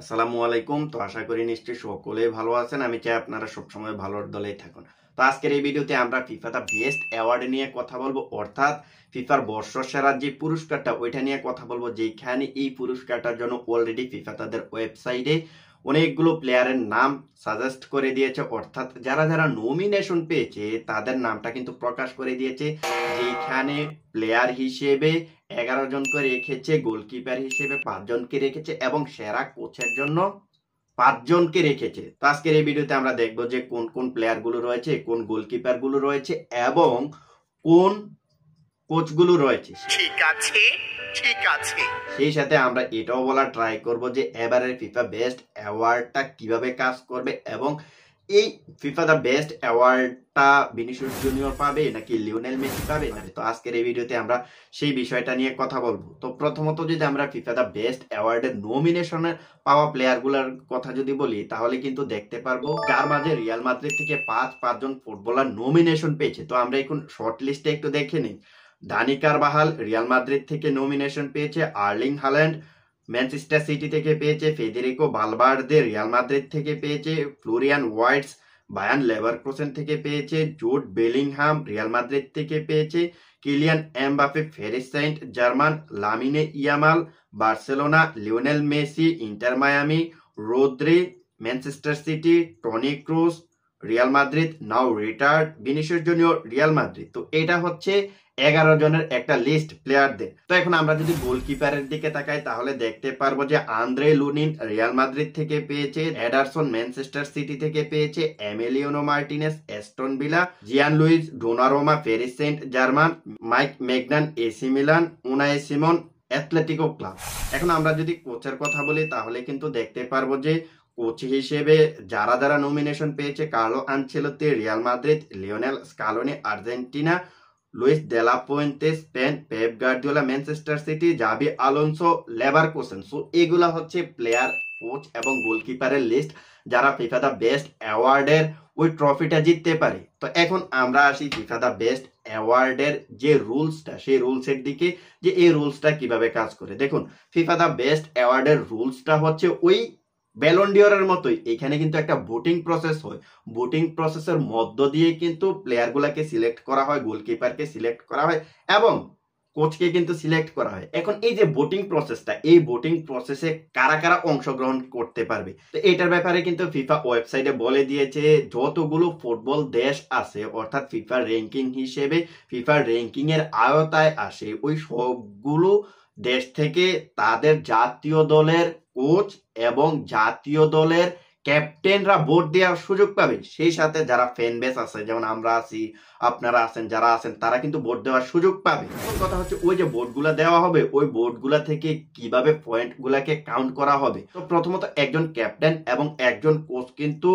আসসালামু আলাইকুম। তো আশা করি নিশ্চয়ই সকলেই ভালো আছেন। আমি চাই আপনারা সবসময় ভালোর দলেই থাকুন। তো আজকের এই ভিডিওতে আমরা ফিফা দা বেস্ট অ্যাওয়ার্ড নিয়ে কথা বলবো, অর্থাৎ ফিফার বর্ষসেরার যে পুরস্কারটা ওইটা নিয়ে কথা বলবো, যেখানে এই পুরস্কারটার জন্য অলরেডি ফিফা তাদের ওয়েবসাইটে অনেকগুলো প্লেয়ারের নাম সাজেস্ট করে দিয়েছে, অর্থাৎ যারা যারা নমিনেশন পেয়েছে তাদের নামটা কিন্তু প্রকাশ করে দিয়েছে। যেখানে প্লেয়ার হিসেবে 11 জনকে রেখেছে, গোলকিপার হিসেবে 5 জনকে রেখেছে এবং সেরা কোচের জন্য 5 জনকে রেখেছে। তো আজকের এই ভিডিওতে আমরা দেখবো যে কোন কোন প্লেয়ার গুলো রয়েছে, কোন গোলকিপার গুলো রয়েছে এবং কোন কোচ গুলো রয়েছে। ঠিক আছে ঠিক আছে সেই সাথে আমরা এটাও বলার ট্রাই করব যে এবারের ফিফা বেস্ট অ্যাওয়ার্ডটা কিভাবে কাজ করবে এবং এই ফিফা দা বেস্ট অ্যাওয়ার্ডটা ভিনিসিয়াস জুনিয়র পাবে নাকি লিওনেল মেসি পাবে না। তো আজকের এই ভিডিওতে আমরা সেই বিষয়টা নিয়ে কথা বলবো। তো প্রথমত যদি আমরা ফিফা দা বেস্ট অ্যাওয়ার্ডের নমিনেশনের পাওয়া প্লেয়ারগুলোর কথা যদি বলি, তাহলে কিন্তু দেখতে পারবো যার মাঝে রিয়াল মাদ্রিদ থেকে পাঁচজন ফুটবলার নমিনেশন পেয়েছে। তো আমরা এখন শর্ট লিস্টে একটু দেখে নিই। দানি কারবাহাল রিয়াল মাদ্রিদ থেকে নমিনেশন পেয়েছে, আর্লিং হাল্যান্ড ম্যানচেস্টার সিটি থেকে পেয়েছে, ফেদেরিকো ভালভার্দে রিয়াল মাদ্রিদ থেকে পেয়েছে, ফ্লোরিয়ান ওয়াইটস বায়ার্ন লেভারকুসেন থেকে পেয়েছে, জুড বেলিংহাম রিয়াল মাদ্রিদ থেকে পেয়েছে, Kylian Mbappe Paris Saint Germain, Lamine Yamal Barcelona, Lionel Messi Inter Miami, Rodri Manchester City, Toni Kroos Real Madrid now retired, Vinicius Junior Real Madrid. তো এটা হচ্ছে 11 জনের একটা list প্লেয়ারদের। তো এখন আমরা যদি গোলকিপারের দিকে তাকাই তাহলে দেখতে পারবো যে আন্দ্রে লুনিন রিয়াল মাদ্রিদ থেকে পেয়েছে, এডারসন ম্যানচেস্টার সিটি থেকে পেয়েছে, Emiliano Martinez Aston Villa, Gianluigi Donnarumma Paris Saint Germain, Mike Maignan AC Milan, Unai Simon Athletic Club. এখন আমরা যদি কোচের কথা বলি তাহলে কিন্তু দেখতে পারবো যে কোচ হিসেবে যারা যারা নমিনেশন পেয়েছে, Carlo Ancelotti Real Madrid, Lionel Scaloni Argentina, Luis de la Fuente Spain, Pep Guardiola Manchester City, Xabi Alonso Leverkusen. So এগুলা হচ্ছে প্লেয়ার, কোচ এবং গোলকিপারের লিস্ট যারা ফিফা দা বেস্ট অ্যাওয়ার্ডের ওই ট্রফিটা জিততে পারে। তো এখন আমরা আসি ফিফা দা বেস্ট অ্যাওয়ার্ডের যে রুলসটা, সেই রুলসের দিকে, যে এই রুলসটা কিভাবে কাজ করে। দেখুন, ফিফা দা বেস্ট অ্যাওয়ার্ডের রুলসটা হচ্ছে ওই ব্যালন ডিওরের মতোই। এখানে কিন্তু একটা ভোটিং প্রসেস হয়, ভোটিং প্রসেসের মধ্য দিয়ে কিন্তু প্লেয়ারগুলোকে সিলেক্ট করা হয়, গোলকিপারকে সিলেক্ট করা হয় এবং কোচকে কিন্তু সিলেক্ট করা হয়। এখন এই যে ভোটিং প্রসেসটা, এই ভোটিং প্রসেসে কারা কারা অংশগ্রহণ করতে পারবে, তো এটার ব্যাপারে কিন্তু ফিফা ওয়েবসাইটে বলে দিয়েছে। যতগুলো ফুটবল দেশ আছে, অর্থাৎ ফিফার র্যাঙ্কিং হিসেবে ফিফার র্যাঙ্কিং এর আওতায় আসে, ওই সবগুলো দেশ থেকে তাদের জাতীয় দলের কোচ এবং জাতীয় দলের ক্যাপ্টেনরা ভোট দেওয়ার সুযোগ পাবে। সেই সাথে যারা ফ্যান বেস আছে, যেমন আমরা আছি, আপনারা আছেন, যারা আছেন তারা কিন্তু ভোট দেওয়ার সুযোগ পাবে। কথা হচ্ছে ওই যে ভোটগুলা দেওয়া হবে, ওই ভোটগুলা থেকে কিভাবে পয়েন্ট গুলাকে কাউন্ট করা হবে। তো প্রথমত একজন ক্যাপ্টেন এবং একজন কোচ কিন্তু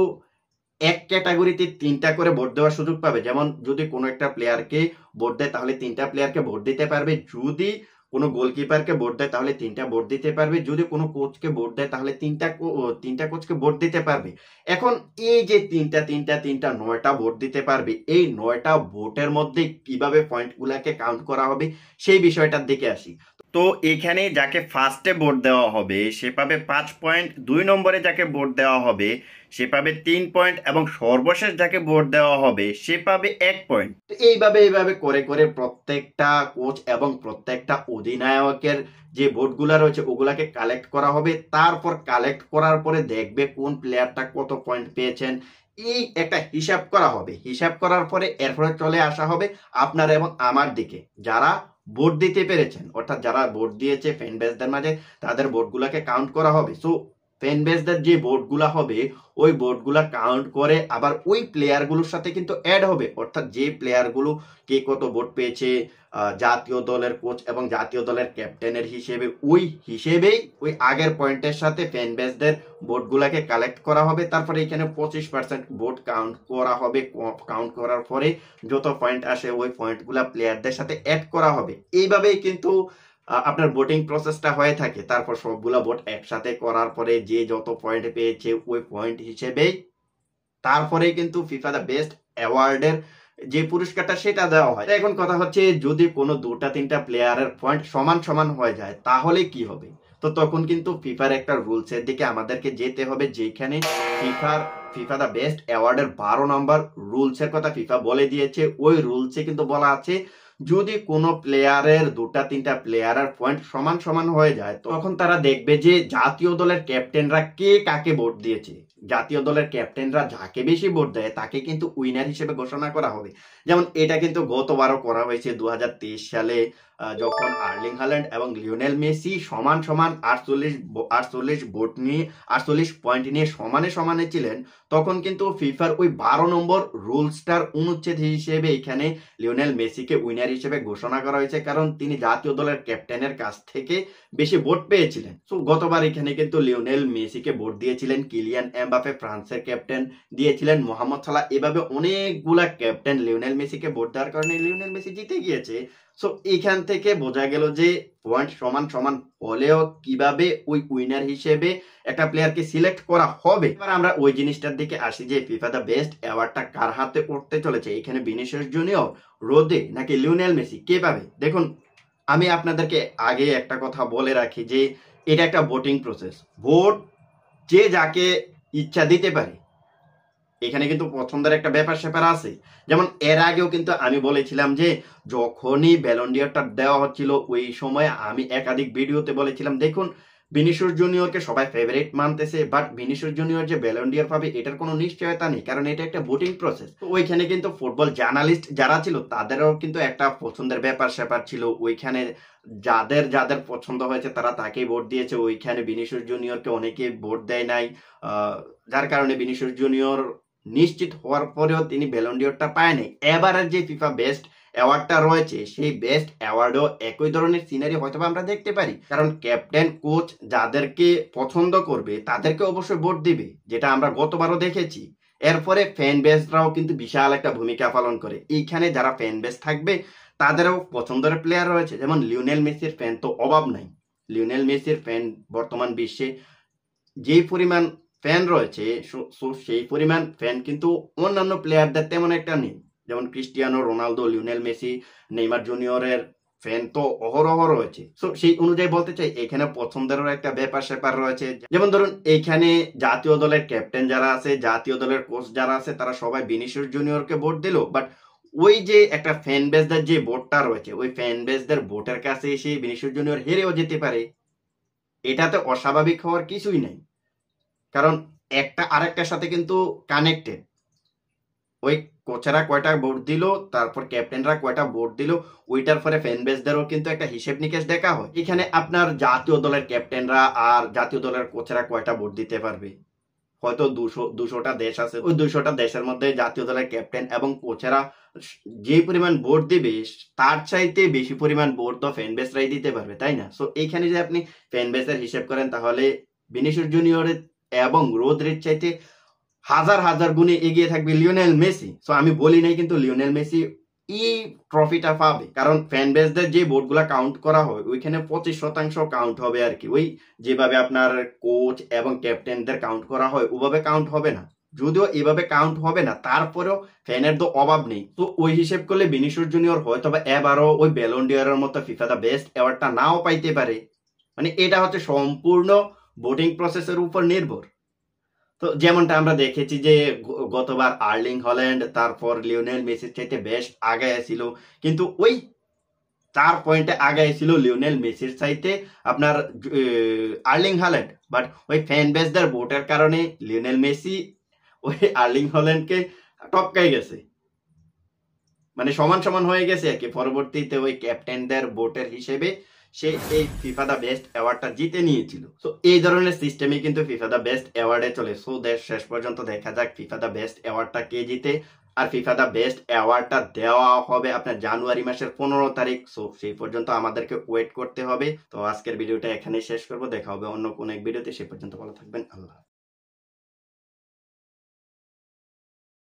এক ক্যাটাগরিতে 3টা করে ভোট দেওয়ার সুযোগ পাবে। যেমন যদি কোনো একটা প্লেয়ারকে ভোট দেয় তাহলে 3টা প্লেয়ারকে ভোট দিতে পারবে, যদি কোনো গোলকিপারকে ভোট দেয় তাহলে 3টা ভোট দিতে পারবে, যদি কোনো কোচকে ভোট দেয় তাহলে তিনটা কোচকে ভোট দিতে পারবে। এখন এই যে তিনটা 9টা ভোট দিতে পারবে, এই 9টা ভোটের মধ্যে কিভাবে পয়েন্ট গুলাকে কাউন্ট করা হবে সেই বিষয়টার দিকে আসি। তো এখানে যাকে ফার্স্টে ভোট দেওয়া হবে সে পাবে 5 পয়েন্ট, 2 নম্বরে যাকে ভোট দেওয়া হবে সে পাবে 3 পয়েন্ট এবং সর্বশেষ যাকে ভোট দেওয়া হবে সে পাবে 1 পয়েন্ট। তো এইভাবে করে করে প্রত্যেকটা কোচ এবং প্রত্যেকটা অধিনায়কের যে ভোটগুলা রয়েছে ওগুলাকে কালেক্ট করা হবে। তারপর কালেক্ট করার পরে দেখবে কোন প্লেয়ারটা কত পয়েন্ট পেয়েছেন, এই একটা হিসাব করা হবে। হিসাব করার পরে এরপরে চলে আসা হবে আপনার এবং আমার দিকে, যারা ভোট দিতে পেরেছেন, অর্থাৎ যারা ভোট দিয়েছে ফ্যান বেসদের মাঝে, তাদের ভোটগুলাকে কাউন্ট করা হবে। সো ফ্যান বেসদের যে ভোটগুলা হবে ওই ভোটগুলা কাউন্ট করে আবার ওই প্লেয়ারগুলোর সাথে কিন্তু অ্যাড হবে, অর্থাৎ যে প্লেয়ারগুলো কে কত ভোট পেয়েছে, জাতীয় দলের কোচ এবং জাতীয় দলের ক্যাপ্টেনের হিসেবে, ওই হিসেবেই ওই আগের পয়েন্টের সাথে ফ্যান বেসদের ভোটগুলাকে কালেক্ট করা হবে। তারপরে এখানে 25% ভোট কাউন্ট করা হবে। কাউন্ট করার পরে যত পয়েন্ট আসে ওই পয়েন্টগুলা প্লেয়ারদের সাথে অ্যাড করা হবে। এইভাবেই কিন্তু আপনার ভোটিং প্রসেসটা হয়ে থাকে। তারপর সবগুলা ভোট একসাথে করার পরে যে যত পয়েন্ট পেয়েছে ওই পয়েন্ট হিসেবেই তারপরে কিন্তু ফিফা দা বেস্ট অ্যাওয়ার্ডের যে পুরস্কারটা সেটা দেওয়া হয়। এখন কথা হচ্ছে যদি কোনো 2টা 3টা প্লেয়ারের পয়েন্ট সমান সমান হয়ে যায় তাহলে কি হবে। তো তখন কিন্তু ফিফার একটা রুলসের দিকে আমাদেরকে যেতে হবে, যেখানে ফিফা দা বেস্ট অ্যাওয়ার্ডের 12 নম্বর রুলসের কথা ফিফা বলে দিয়েছে। ওই রুলসে কিন্তু বলা আছে যদি কোনো প্লেয়ারের 2-3টা প্লেয়ারের পয়েন্ট সমান সমান হয়ে যায়, তখন তারা দেখবে যে জাতীয় দলের ক্যাপ্টেনরা কে কাকে ভোট দিয়েছে। জাতীয় দলের ক্যাপ্টেনরা যাকে বেশি ভোট দেয় তাকে কিন্তু উইনার হিসেবে ঘোষণা করা হবে। যেমন এটা কিন্তু গতবারও করা হয়েছে 2023 সালে, যখন আর্লিং হাল্যান্ড এবং লিওনেল মেসি সমান সমান 48 পয়েন্ট নিয়ে সমানে সমানে ছিলেন, তখন কিন্তু ফিফার ওই 12 নম্বর রুলসটার অনুচ্ছেদ হিসেবে এখানে লিওনেল মেসিকে উইনার হিসেবে ঘোষণা করা হয়েছে, কারণ তিনি জাতীয় দলের ক্যাপ্টেনের কাছ থেকে বেশি ভোট পেয়েছিলেন। তো গতবার এখানে কিন্তু লিওনেল মেসিকে ভোট দিয়েছিলেন কিলিয়ান এমবাপে, ফ্রান্সের ক্যাপ্টেন দিয়েছিলেন মোহাম্মদ সালাহ। এভাবে অনেকগুলা ক্যাপ্টেন লিওনেল মেসিকে ভোট দেওয়ার কারণে লিওনেল মেসি জিতে গিয়েছে। সো এখান থেকে বোঝা গেল যে পয়েন্ট সমান সমান হলেও কিভাবে ওই উইনার হিসেবে একটা প্লেয়ারকে সিলেক্ট করা হবে। এবার আমরা ওই জিনিসটার দিকে আসি যে ফিফা দা বেস্ট অ্যাওয়ার্ডটা কার হাতে উঠতে চলেছে। এখানে ভিনিসিয়াস জুনিয়র, রোদ্রি নাকি লিওনেল মেসি, কে পাবে? দেখুন, আমি আপনাদেরকে আগে একটা কথা বলে রাখি যে এটা একটা ভোটিং প্রসেস। ভোট যে যাকে ইচ্ছা দিতে পারে, এখানে কিন্তু পছন্দের একটা ব্যাপার স্যাপার আছে। যেমন এর আগেও কিন্তু আমি বলেছিলাম যে যখনই ব্যালন ডি'অরটা দেওয়া হচ্ছিল, ওই সময় আমি একাধিক ভিডিওতে বলেছিলাম দেখুন ভিনিসিয়াস জুনিয়রকে সবাই ফেভারিট মানতেছে, বাট ভিনিসিয়াস জুনিয়র যে ব্যালন ডি'অর পাবে এটার কোনো নিশ্চয়তা নেই, কারণ এটা একটা ভোটিং প্রসেস। তো ওইখানে কিন্তু ফুটবল জার্নালিস্ট যারা ছিল তাদেরও কিন্তু একটা পছন্দের ব্যাপার স্যাপার ছিল। ওইখানে যাদের যাদের পছন্দ হয়েছে তারা তাকেই ভোট দিয়েছে। ওইখানে ভিনিসিয়াস জুনিয়রকে অনেকে ভোট দেয় নাই, যার কারণে ভিনিসিয়াস জুনিয়র নিশ্চিত হওয়ার পরেও তিনি ব্যালন ডি'অরটা পায়নি। এবারের যে ফিফা বেস্ট অ্যাওয়ার্ডটা রয়েছে সেই বেস্ট অ্যাওয়ার্ডও একই ধরনের সিনারি হয়তো আমরা দেখতে পারি, কারণ ক্যাপ্টেন কোচ যাদেরকে পছন্দ করবে তাদেরকে অবশ্যই ভোট দিবে, যেটা আমরা গতবারও দেখেছি। এরপরে ফ্যান বেসরাও কিন্তু বিশাল একটা ভূমিকা পালন করে। এইখানে যারা ফ্যান বেস থাকবে তাদেরও পছন্দের প্লেয়ার রয়েছে, যেমন লিওনেল মেসির ফ্যান তো অভাব নাই। লিওনেল মেসির ফ্যান বর্তমান বিশ্বে যেই পরিমাণ ফ্যান রয়েছে, সেই পরিমাণ ফ্যান কিন্তু অন্যান্য প্লেয়ারদের তেমন একটা নেই। যেমন Cristiano Ronaldo, Lionel Messi, Neymar জুনিয়রের ফ্যান তো অহরহ রয়েছে। সো সেই অনুযায়ী বলতে চাই এখানে পছন্দেরও একটা ব্যাপার স্যাপার রয়েছে। যেমন ধরুন এইখানে জাতীয় দলের ক্যাপ্টেন যারা আছে, জাতীয় দলের কোচ যারা আছে, তারা সবাই ভিনিসিয়াস জুনিয়রকে ভোট দিল, বাট ওই যে একটা ফ্যান বেসদের যে ভোটটা রয়েছে, ওই ফ্যান বেসদের ভোটের কাছে এসে ভিনিসিয়াস জুনিয়র হেরেও যেতে পারে। এটাতে অস্বাভাবিক হওয়ার কিছুই নাই, কারণ একটা আরেকটার সাথে কিন্তু কানেক্টেড। ওই কোচেরা কয়টা ভোট দিল, তারপর ক্যাপ্টেনরা কয়টা ভোট দিল, ওইটার পরে ফ্যান বেসদেরও কিন্তু একটা হিসেব নিকেশ দেখা হয়। এখানে আপনার জাতীয় দলের ক্যাপ্টেনরা আর জাতীয় দলের কোচেরা কয়টা ভোট দিতে পারবে? হয়তো 200টা দেশ আছে, ওই 200টা দেশের মধ্যে জাতীয় দলের ক্যাপ্টেন এবং কোচেরা যে পরিমাণ ভোট দিবে তার চাইতে বেশি পরিমাণ ভোট তো ফ্যান বেসরাই দিতে পারবে, তাই না? সো এইখানে যে আপনি ফ্যান বেসের হিসেব করেন, তাহলে ভিনিসিয়াস জুনিয়রের এবং রোদ্রির চাইতে হাজার হাজার গুণে এগিয়ে থাকবে লিওনেল মেসি। সো আমি বলি নাই কিন্তু লিওনেল মেসি এই ট্রফিটা পাবে, কারণ ফ্যান বেসদের যে ভোটগুলা কাউন্ট করা হয় ওইখানে 25% কাউন্ট হবে আর কি। ওই যেভাবে আপনার কোচ এবং ক্যাপ্টেনদের কাউন্ট করা হয় ওভাবে কাউন্ট হবে না। যদিও এভাবে কাউন্ট হবে না, তারপরেও ফ্যানের তো অভাব নেই। তো ওই হিসেব করলে ভিনিসিয়াস জুনিয়র হয়তো বা এবারও ওই ব্যালন ডি'অরের মতো ফিফা দা বেস্ট অ্যাওয়ার্ডটা নাও পাইতে পারে। মানে এটা হচ্ছে সম্পূর্ণ ভোটিং প্রসেসের উপর নির্ভর। তো যেমনটা আমরা দেখেছি যে গতবার আর্লিং হল্যান্ড তারপর লিওনেল মেসির চাইতে বেশ আগায় ছিল, কিন্তু ওই 4 পয়েন্টে আগায় ছিল লিওনেল মেসির চাইতে আপনার আর্লিং হল্যান্ড, বাট ওই ফ্যান বেসদের ভোটের কারণে লিওনেল মেসি ওই আর্লিং হল্যান্ডকে টপকাই গেছে, মানে সমান সমান হয়ে গেছে আর কি। পরবর্তীতে ওই ক্যাপ্টেনদের ভোটের হিসেবে সে এই ফিফা দা বেস্ট অ্যাওয়ার্ডটা জিতে নিয়েছিল। তো এই ধরনের সিস্টেমে কিন্তু ফিফা দা বেস্ট অ্যাওয়ার্ডে চলে। সো শেষ পর্যন্ত দেখা যাক ফিফা দা বেস্ট অ্যাওয়ার্ডটা কে জিতে। আর ফিফা দা বেস্ট অ্যাওয়ার্ডটা দেওয়া হবে আপনার জানুয়ারি মাসের 15 তারিখ। সো সেই পর্যন্ত আমাদেরকে ওয়েট করতে হবে। তো আজকের ভিডিওটা এখানেই শেষ করবো, দেখা হবে অন্য কোনো এক ভিডিওতে। সে পর্যন্ত ভালো থাকবেন, আল্লাহ।